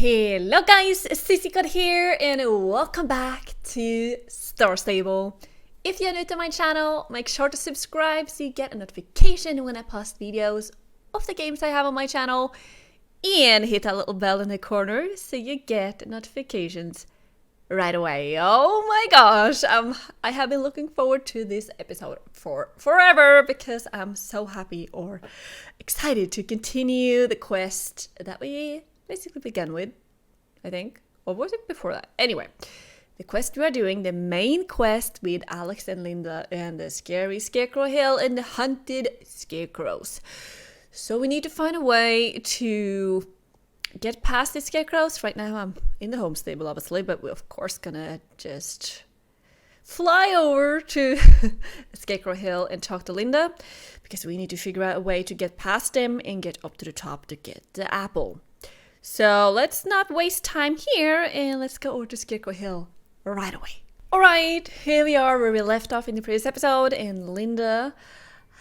Hello guys, Susie here and welcome back to Star Stable. If you're new to my channel, make sure to subscribe so you get a notification when I post videos of the games I have on my channel, and hit that little bell in the corner so you get notifications right away. Oh my gosh, I have been looking forward to this episode for forever because I'm so happy or excited to continue the quest that we basically began with, I think. Or was it before that? Anyway, the quest we are doing, the main quest with Alex and Linda and the scary Scarecrow Hill and the hunted scarecrows. So we need to find a way to get past the scarecrows. Right now I'm in the home stable, obviously, but we're of course gonna just fly over to Scarecrow Hill and talk to Linda because we need to figure out a way to get past them and get up to the top to get the apple. So let's not waste time here and let's go over to Scarecrow Hill right away. Alright, here we are where we left off in the previous episode, and Linda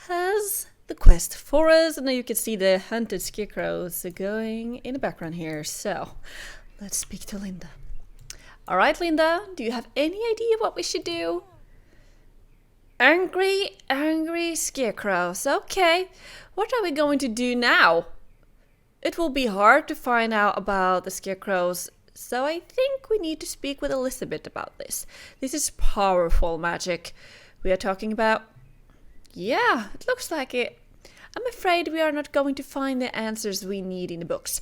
has the quest for us. And now you can see the hunted scarecrows going in the background here. So let's speak to Linda. Alright, Linda, do you have any idea what we should do? Angry scarecrows. Okay, what are we going to do now? It will be hard to find out about the scarecrows, so I think we need to speak with Elizabeth about this. This is powerful magic we are talking about. Yeah, it looks like it. I'm afraid we are not going to find the answers we need in the books,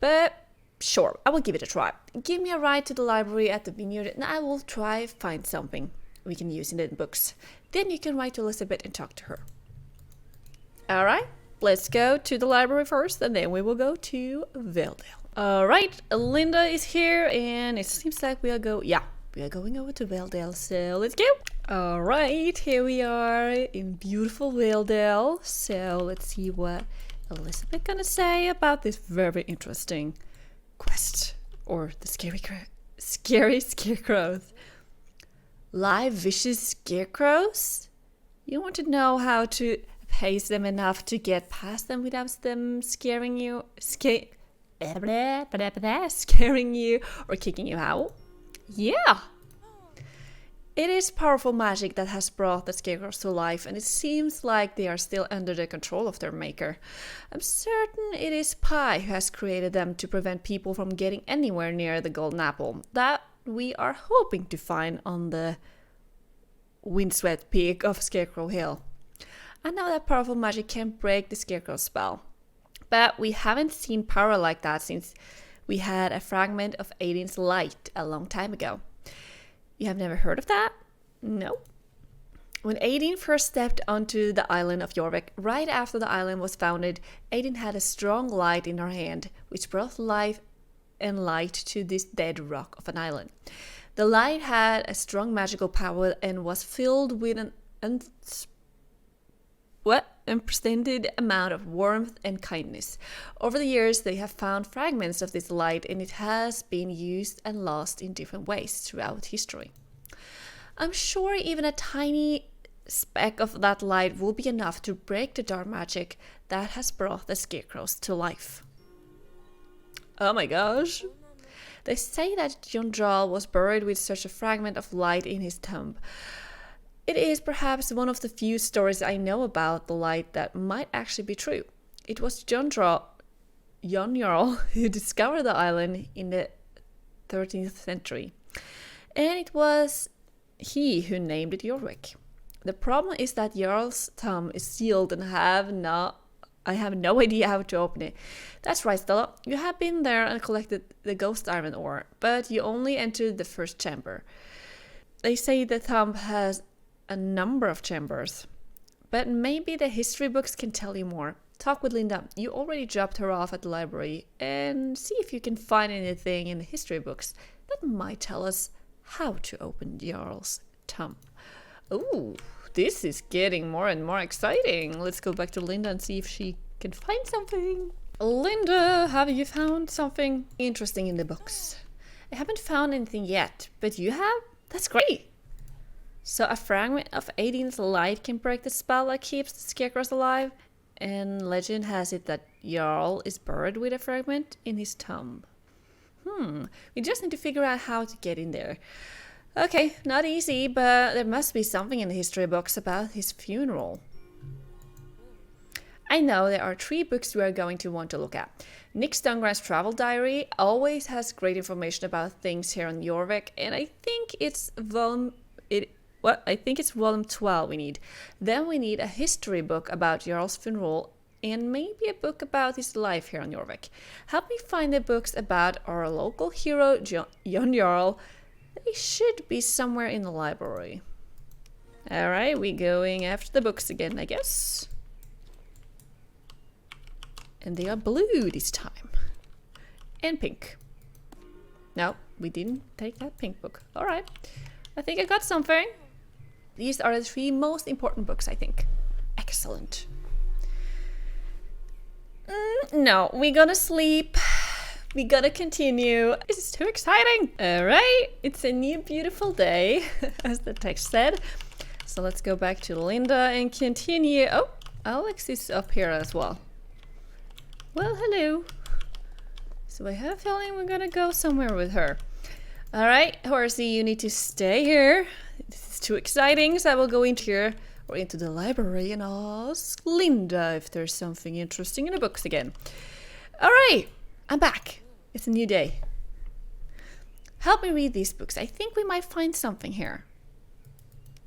but sure, I will give it a try. Give me a ride to the library at the vineyard and I will try find something we can use in the books. Then you can write to Elizabeth and talk to her. Alright? Let's go to the library first, and then we will go to Valedale. Alright, Linda is here, and it seems like we are going over to Valedale, so let's go. Alright, here we are in beautiful Valedale. So let's see what Elizabeth gonna say about this very interesting quest, or the scary scarecrows. Live vicious scarecrows? You want to know how to pace them enough to get past them without them scaring you or kicking you out? Yeah! It is powerful magic that has brought the scarecrows to life, and it seems like they are still under the control of their maker. I'm certain it is Pi who has created them to prevent people from getting anywhere near the golden apple that we are hoping to find on the windswept peak of Scarecrow Hill. I know that powerful magic can break the scarecrow spell, but we haven't seen power like that since we had a fragment of Aiden's light a long time ago. You have never heard of that? No. When Aiden first stepped onto the island of Jorvik, right after the island was founded, Aiden had a strong light in her hand, which brought life and light to this dead rock of an island. The light had a strong magical power and was filled with an unprecedented amount of warmth and kindness. Over the years, they have found fragments of this light, and it has been used and lost in different ways throughout history. I'm sure even a tiny speck of that light will be enough to break the dark magic that has brought the scarecrows to life. Oh my gosh. They say that Jon Jarl was buried with such a fragment of light in his tomb. It is perhaps one of the few stories I know about the light that might actually be true. It was Jon Jarl who discovered the island in the 13th century, and it was he who named it Jorvik. The problem is that Jarl's tomb is sealed and I have no idea how to open it. That's right, Stella. You have been there and collected the ghost iron ore, but you only entered the first chamber. They say the tomb has a number of chambers, but maybe the history books can tell you more. Talk with Linda. You already dropped her off at the library, and see if you can find anything in the history books that might tell us how to open Jarl's tomb. Ooh, this is getting more and more exciting. Let's go back to Linda and see if she can find something. Linda, have you found something interesting in the books? I haven't found anything yet, but you have? That's great. So a fragment of Aiden's light can break the spell that keeps the scarecrows alive, and legend has it that Jarl is buried with a fragment in his tomb. We just need to figure out how to get in there. Okay, not easy, but there must be something in the history books about his funeral. I know there are 3 books we are going to want to look at. Nick Stonegren's travel diary always has great information about things here on Jorvik, and I think it's volume 12 we need. Then we need a history book about Jarl's funeral and maybe a book about his life here on Jorvik. Help me find the books about our local hero, Jon Jarl. They should be somewhere in the library. Alright, we going after the books again, I guess. And they are blue this time. And pink. No, we didn't take that pink book. Alright, I think I got something. These are the 3 most important books, I think. Excellent. No, we gotta sleep. We gotta continue. This is too exciting. Alright, it's a new beautiful day, as the text said. So let's go back to Linda and continue. Oh, Alex is up here as well. Well, hello. So I have a feeling we're gonna go somewhere with her. Alright, Horsey, you need to stay here. This is too exciting, so I will go into here or into the library and ask Linda if there's something interesting in the books again. Alright, I'm back. It's a new day. Help me read these books. I think we might find something here.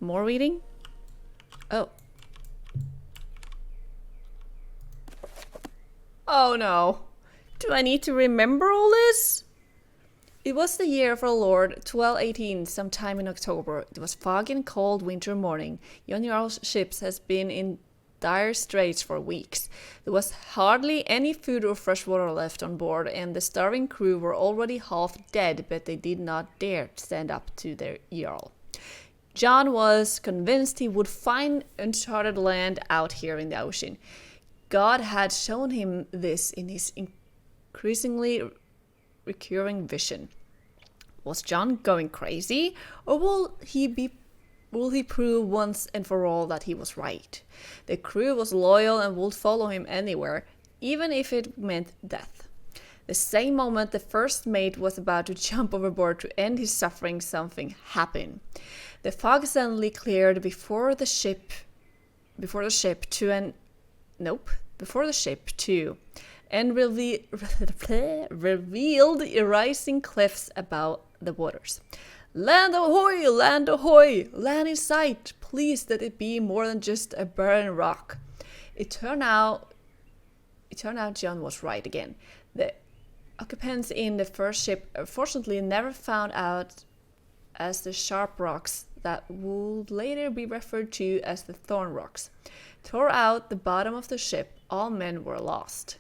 More reading? Oh. Oh no. Do I need to remember all this? It was the year of our Lord 1218, sometime in October. It was foggy and cold winter morning. Jon Jarl's ships has been in dire straits for weeks. There was hardly any food or fresh water left on board, and the starving crew were already half dead, but they did not dare stand up to their Jarl. Jon was convinced he would find uncharted land out here in the ocean. God had shown him this in his increasingly recurring vision. Was Jon going crazy, or will he prove once and for all that he was right? The crew was loyal and would follow him anywhere, even if it meant death. The same moment the first mate was about to jump overboard to end his suffering, something happened. The fog suddenly cleared before the ship too, and revealed rising cliffs above the waters. Land ahoy! Land ahoy! Land in sight! Please let it be more than just a barren rock. It turned out Jon was right again. The occupants in the first ship fortunately never found out as the sharp rocks that would later be referred to as the thorn rocks. Tore out the bottom of the ship, all men were lost.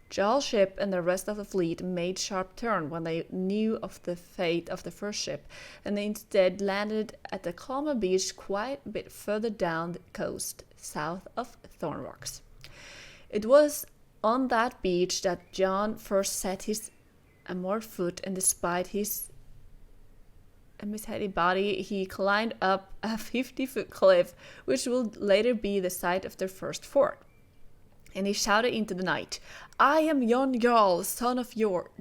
Jarl's ship and the rest of the fleet made sharp turn when they knew of the fate of the first ship, and they instead landed at the calmer beach quite a bit further down the coast, south of Thorn Rocks. It was on that beach that Jon first set his armored foot, and despite his heavy body, he climbed up a 50-foot cliff, which would later be the site of their first fort. And he shouted into the night, "I am Jon Jarl, son of Jor.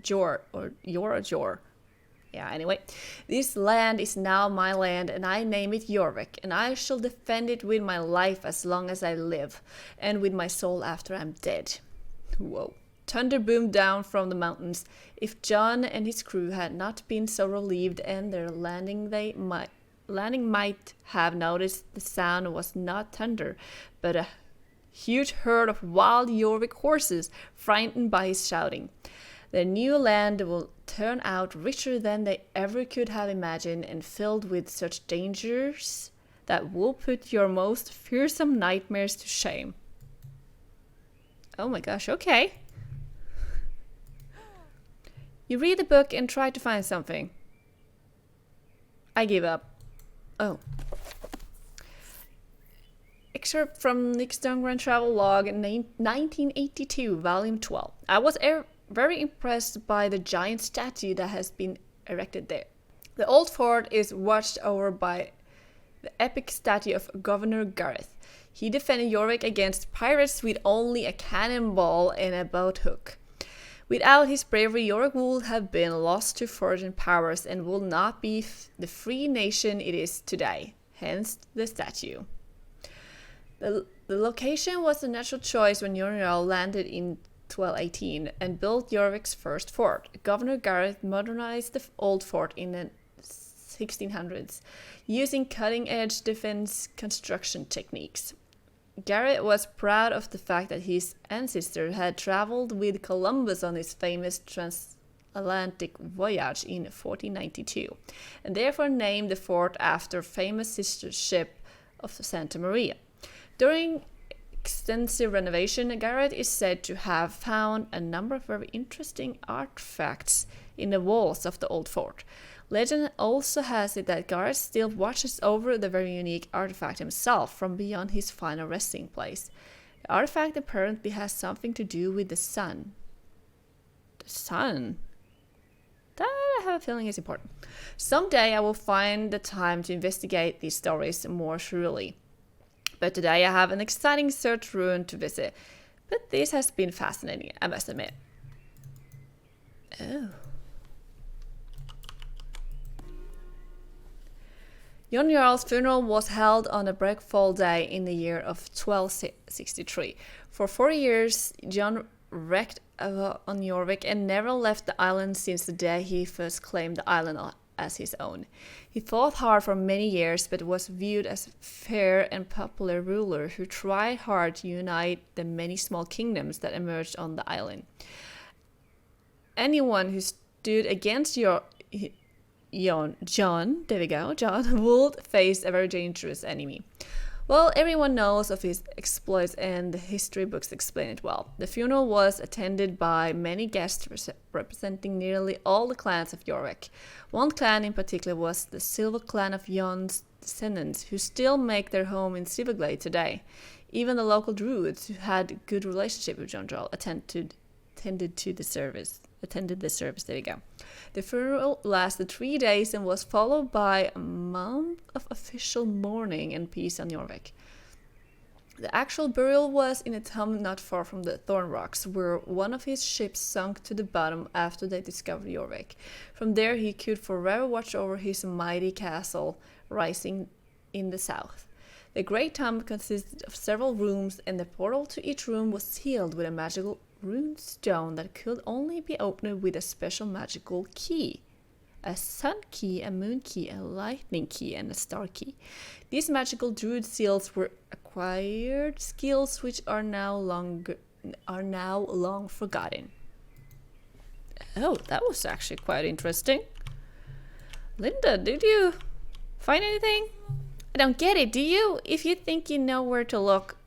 Yeah, anyway. This land is now my land, and I name it Jorvik, and I shall defend it with my life as long as I live, and with my soul after I'm dead." Whoa. Thunder boomed down from the mountains. If Jon and his crew had not been so relieved and their landing might have noticed the sound was not thunder, but a huge herd of wild Jorvik horses, frightened by his shouting. Their new land will turn out richer than they ever could have imagined, and filled with such dangers that will put your most fearsome nightmares to shame. Oh my gosh, okay. You read the book and try to find something. I give up. Oh. Excerpt from Nick Stonegren Travel Log in 1982, Volume 12. I was very impressed by the giant statue that has been erected there. The old fort is watched over by the epic statue of Governor Gareth. He defended Jorvik against pirates with only a cannonball and a boat hook. Without his bravery, Jorvik would have been lost to foreign powers and would not be the free nation it is today, hence the statue. The location was a natural choice when Jon Jarl landed in 1218 and built Jorvik's first fort. Governor Gareth modernized the old fort in the 1600s, using cutting-edge defense construction techniques. Gareth was proud of the fact that his ancestor had traveled with Columbus on his famous transatlantic voyage in 1492, and therefore named the fort after famous sister ship of Santa Maria. During extensive renovation, Gareth is said to have found a number of very interesting artifacts in the walls of the old fort. Legend also has it that Gareth still watches over the very unique artifact himself from beyond his final resting place. The artifact apparently has something to do with the sun. The sun? That I have a feeling is important. Someday I will find the time to investigate these stories more thoroughly. But today I have an exciting search ruin to visit. But this has been fascinating, I must admit. Oh. Jon Jarl's funeral was held on a breakfall day in the year of 1263. For 4 years, Jon wreaked on Jorvik and never left the island since the day he first claimed the island as his own. He fought hard for many years, but was viewed as a fair and popular ruler who tried hard to unite the many small kingdoms that emerged on the island. Anyone who stood against Jon would face a very dangerous enemy. Well, everyone knows of his exploits and the history books explain it well. The funeral was attended by many guests representing nearly all the clans of Jorvik. One clan in particular was the Silver clan of Jon's descendants, who still make their home in Silverglade today. Even the local druids, who had a good relationship with Jon Jarl, attended the service. There you go. The funeral lasted 3 days and was followed by a month of official mourning and peace on Jorvik. The actual burial was in a tomb not far from the Thorn Rocks, where one of his ships sunk to the bottom after they discovered Jorvik. From there he could forever watch over his mighty castle rising in the south. The great tomb consisted of several rooms, and the portal to each room was sealed with a magical rune stone that could only be opened with a special magical key. A sun key, a moon key, a lightning key, and a star key. These magical druid seals were acquired skills which are now long forgotten. Oh, that was actually quite interesting. Linda, did you find anything? I don't get it, do you? If you think you know where to look,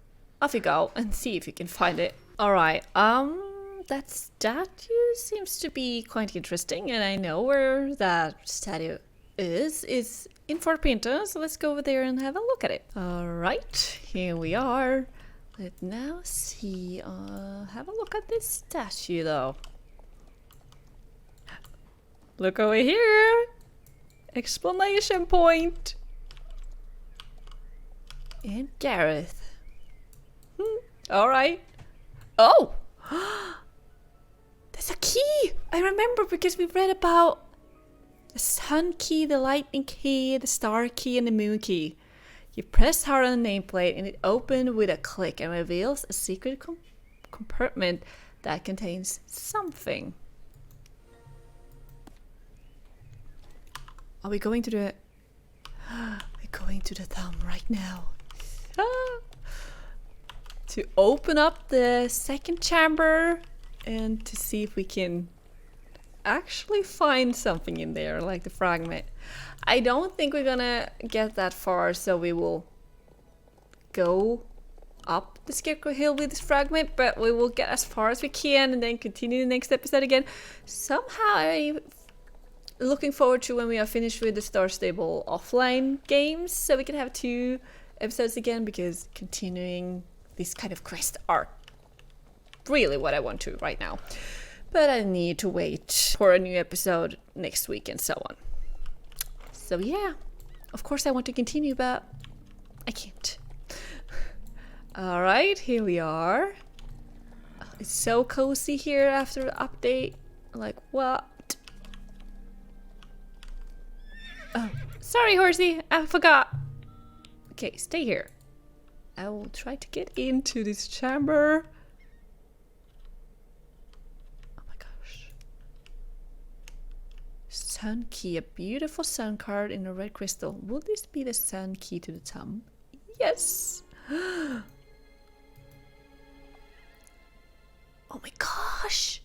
off you go and see if you can find it. Alright, that statue seems to be quite interesting, and I know where that statue is. It's in Fort Pinta, so let's go over there and have a look at it. Alright, here we are. Let's now see, have a look at this statue though. Look over here! Explanation point! And Gareth. Alright. Oh! There's a key! I remember because we read about the sun key, the lightning key, the star key, and the moon key. You press hard on the nameplate and it opens with a click and reveals a secret compartment that contains something. Are we going to the... We're going to the thumb right now. To open up the second chamber and to see if we can actually find something in there, like the fragment. I don't think we're gonna get that far, so we will go up the Scarecrow Hill with this fragment, but we will get as far as we can and then continue the next episode again. Somehow I'm looking forward to when we are finished with the Star Stable offline games, so we can have 2 episodes again, because continuing these kind of quests are really what I want to right now. But I need to wait for a new episode next week and so on. So yeah, of course I want to continue, but I can't. Alright, here we are. It's so cozy here after the update. Like, what? Oh, sorry, horsey. I forgot. Okay, stay here. I will try to get into this chamber. Oh my gosh. Sun key. A beautiful sun card in a red crystal. Will this be the sun key to the tomb? Yes. Oh my gosh.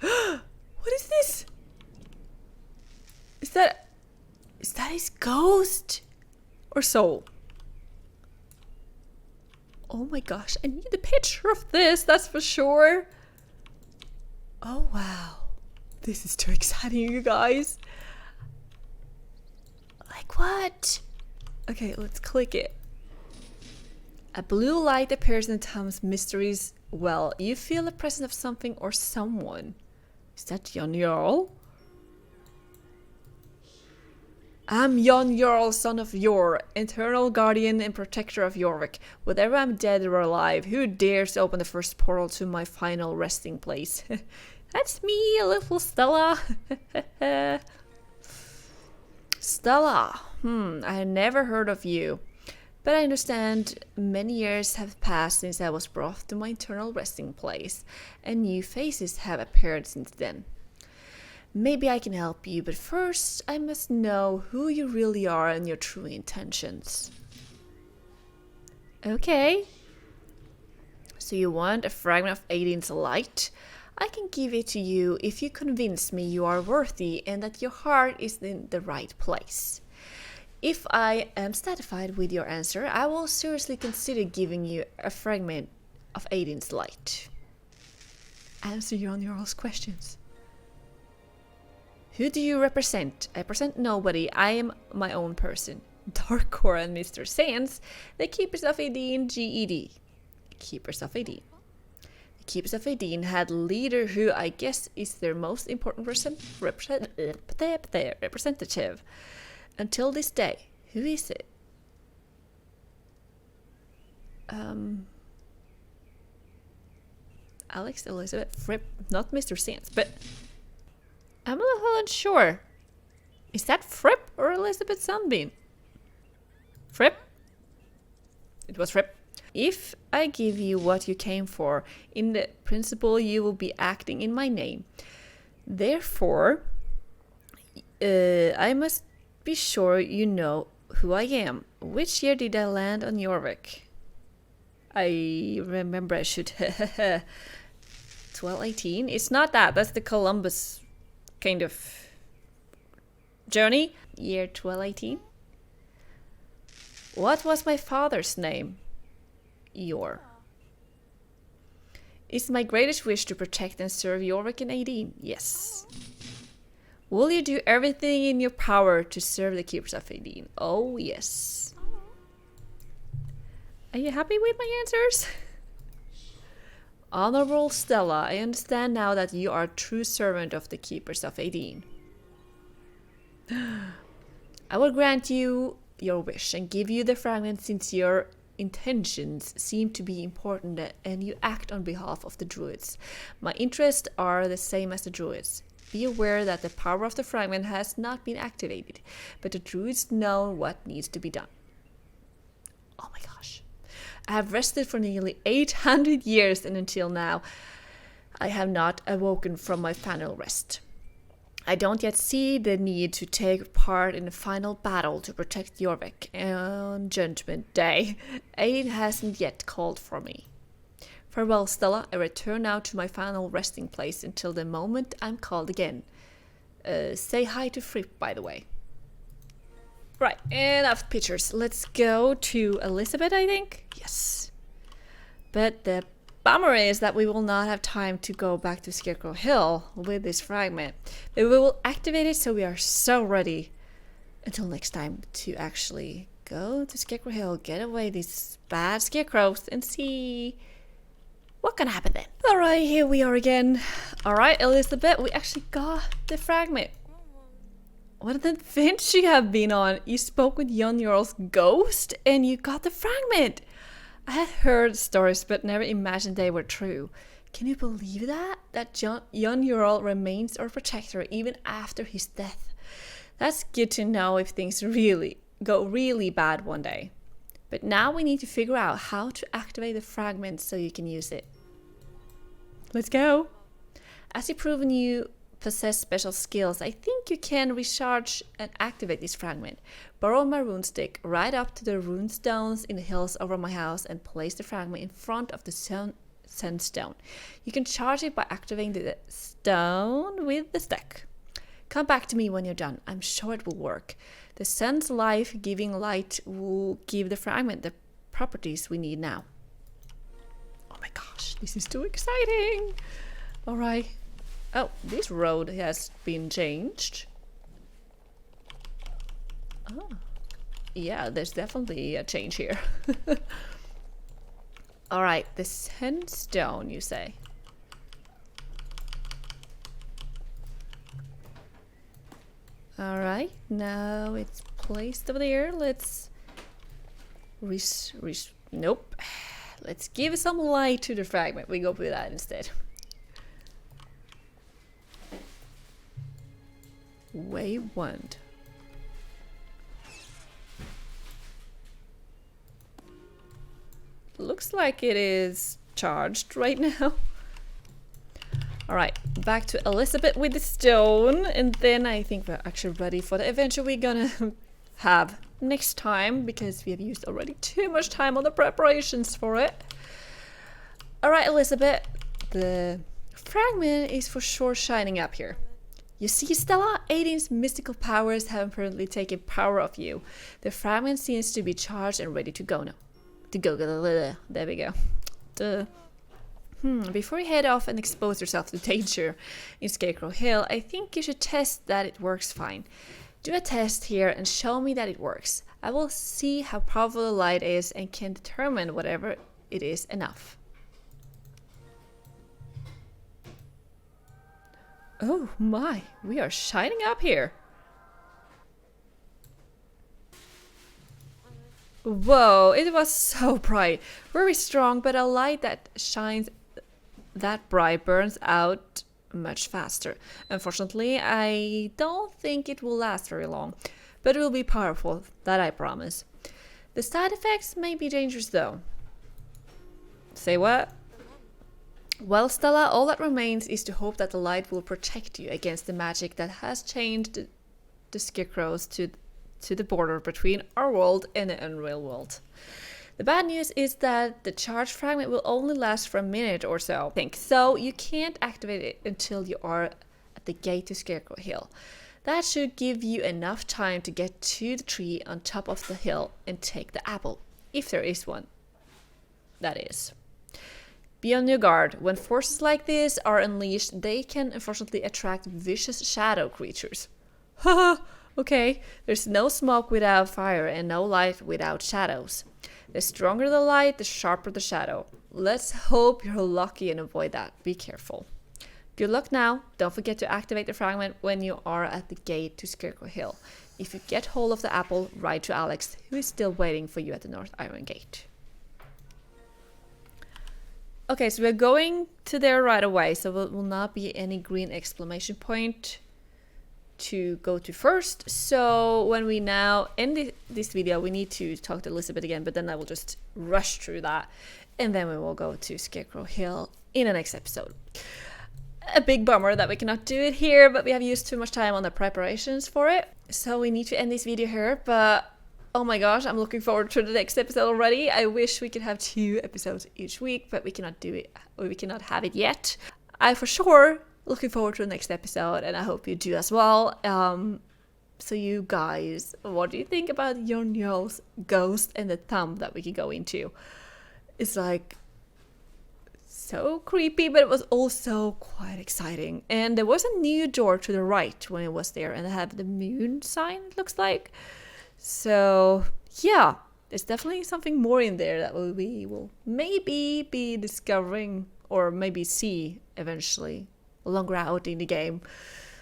What is this? Is that his ghost or soul? Oh my gosh, I need a picture of this, that's for sure. Oh wow. This is too exciting, you guys. Like what? Okay, let's click it. A blue light appears in Tom's mysteries well. You feel the presence of something or someone. Is that Jon Jarl? I'm Jon Jarl, son of Yor, eternal guardian and protector of Jorvik. Whether I'm dead or alive, who dares open the first portal to my final resting place? That's me, a little Stella. Stella. I had never heard of you. But I understand many years have passed since I was brought to my eternal resting place, and new faces have appeared since then. Maybe I can help you, but first I must know who you really are and your true intentions. Okay. So you want a fragment of Aiden's light? I can give it to you if you convince me you are worthy and that your heart is in the right place. If I am satisfied with your answer, I will seriously consider giving you a fragment of Aiden's light. Answer Jon Jarl's questions. Who do you represent? I represent nobody. I am my own person. Darkcore and Mr. Sands, the Keepers of Aideen, GED. Keepers of Aideen. The Keepers of Aideen had a leader who I guess is their most important representative. Until this day. Who is it? Alex, Elizabeth, Fripp, not Mr. Sands, but I'm a little unsure. Is that Fripp or Elizabeth Sunbeam? Fripp? It was Fripp. If I give you what you came for, in the principle you will be acting in my name. Therefore, I must be sure you know who I am. Which year did I land on Jorvik? I remember I should 1218. It's not that. That's the Columbus kind of journey. Year 1218. What was my father's name? Yor. It's my greatest wish to protect and serve Jorvik and Aideen. Yes. Will you do everything in your power to serve the Keepers of Aideen? Oh, yes. Are you happy with my answers? Honorable Stella, I understand now that you are a true servant of the Keepers of Aideen. I will grant you your wish and give you the fragment since your intentions seem to be important and you act on behalf of the druids. My interests are the same as the druids. Be aware that the power of the fragment has not been activated, but the druids know what needs to be done. Oh my gosh. I have rested for nearly 800 years and until now I have not awoken from my final rest. I don't yet see the need to take part in the final battle to protect Jorvik on Judgment Day. Aiden hasn't yet called for me. Farewell, Stella. I return now to my final resting place until the moment I'm called again. Say hi to Fripp, by the way. Right, enough pictures. Let's go to Elizabeth, I think. Yes. But the bummer is that we will not have time to go back to Scarecrow Hill with this fragment. But we will activate it so we are so ready until next time to actually go to Scarecrow Hill, get away these bad scarecrows and see what can happen then. Alright, here we are again. Alright, Elizabeth, we actually got the fragment. What an adventure you have been on. You spoke with Jon Jarl's ghost and you got the fragment. I had heard stories but never imagined they were true. Can you believe that? That Jon Jarl remains our protector even after his death. That's good to know if things really go really bad one day. But now we need to figure out how to activate the fragment so you can use it. Let's go! As you've proven you possess special skills, I think you can recharge and activate this fragment. Borrow my rune stick right up to the rune stones in the hills over my house and place the fragment in front of the sandstone. You can charge it by activating the stone with the stick. Come back to me when you're done. I'm sure it will work. The sun's life-giving light will give the fragment the properties we need now. Oh my gosh, this is too exciting! Alright. Oh, this road has been changed. Oh. Yeah, there's definitely a change here. Alright, the sandstone, you say? Alright, now it's placed over there. Let's... Nope. Let's give some light to the fragment. We go with that instead. Waypoint. Looks like it is charged right now. Alright, back to Elizabeth with the stone, and then I think we're actually ready for the adventure we're gonna have next time, because we have used already too much time on the preparations for it. Alright, Elizabeth, the fragment is for sure shining up here. You see, Stella, Aiden's mystical powers have apparently taken power of you. The fragment seems to be charged and ready to go now. There we go. Before you head off and expose yourself to danger in Scarecrow Hill, I think you should test that it works fine. Do a test here and show me that it works. I will see how powerful the light is and can determine whatever it is enough. Oh my, we are shining up here. Whoa, it was so bright. Very strong, but a light that shines that bright burns out much faster. Unfortunately, I don't think it will last very long, but it will be powerful, that I promise. The side effects may be dangerous though. Say what? Well, Stella, all that remains is to hope that the light will protect you against the magic that has changed the scarecrows to the border between our world and the unreal world. The bad news is that the charged fragment will only last for a minute or so, I think. So you can't activate it until you are at the gate to Scarecrow Hill. That should give you enough time to get to the tree on top of the hill and take the apple, if there is one. That is. Be on your guard. When forces like this are unleashed, they can unfortunately attract vicious shadow creatures. Haha, okay. There's no smoke without fire and no light without shadows. The stronger the light, the sharper the shadow. Let's hope you're lucky and avoid that. Be careful. Good luck now. Don't forget to activate the fragment when you are at the gate to Scarecrow Hill. If you get hold of the apple, write to Alex, who is still waiting for you at the North Iron Gate. Okay, so we're going to there right away, so there will not be any green exclamation point to go to first. So when we now end this video, we need to talk to Elizabeth again, but then I will just rush through that, and then we will go to Scarecrow Hill in the next episode. A big bummer that we cannot do it here, but we have used too much time on the preparations for it, so we need to end this video here. But oh my gosh, I'm looking forward to the next episode already. I wish we could have 2 episodes each week, but we cannot do it, or we cannot have it yet. I for sure looking forward to the next episode, and I hope you do as well. So you guys, what do you think about Jon Jarl's ghost and the thumb that we can go into? It's like so creepy, but it was also quite exciting. And there was a new door to the right when it was there, and it had the moon sign, it looks like. So yeah, there's definitely something more in there that we will maybe be discovering, or maybe see eventually longer out in the game.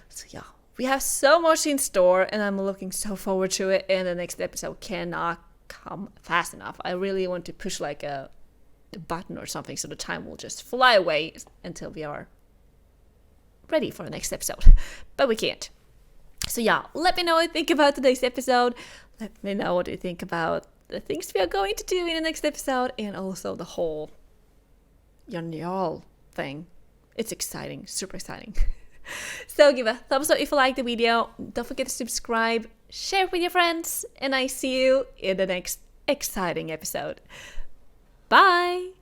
So yeah, we have so much in store, and I'm looking so forward to it, and the next episode cannot come fast enough. I really want to push like a button or something so the time will just fly away until we are ready for the next episode. But we can't. So yeah, let me know what you think about today's episode. Let me know what you think about the things we are going to do in the next episode, and also the whole Jon Jarl thing. It's exciting, super exciting. So give a thumbs up if you like the video. Don't forget to subscribe, share it with your friends, and I see you in the next exciting episode. Bye!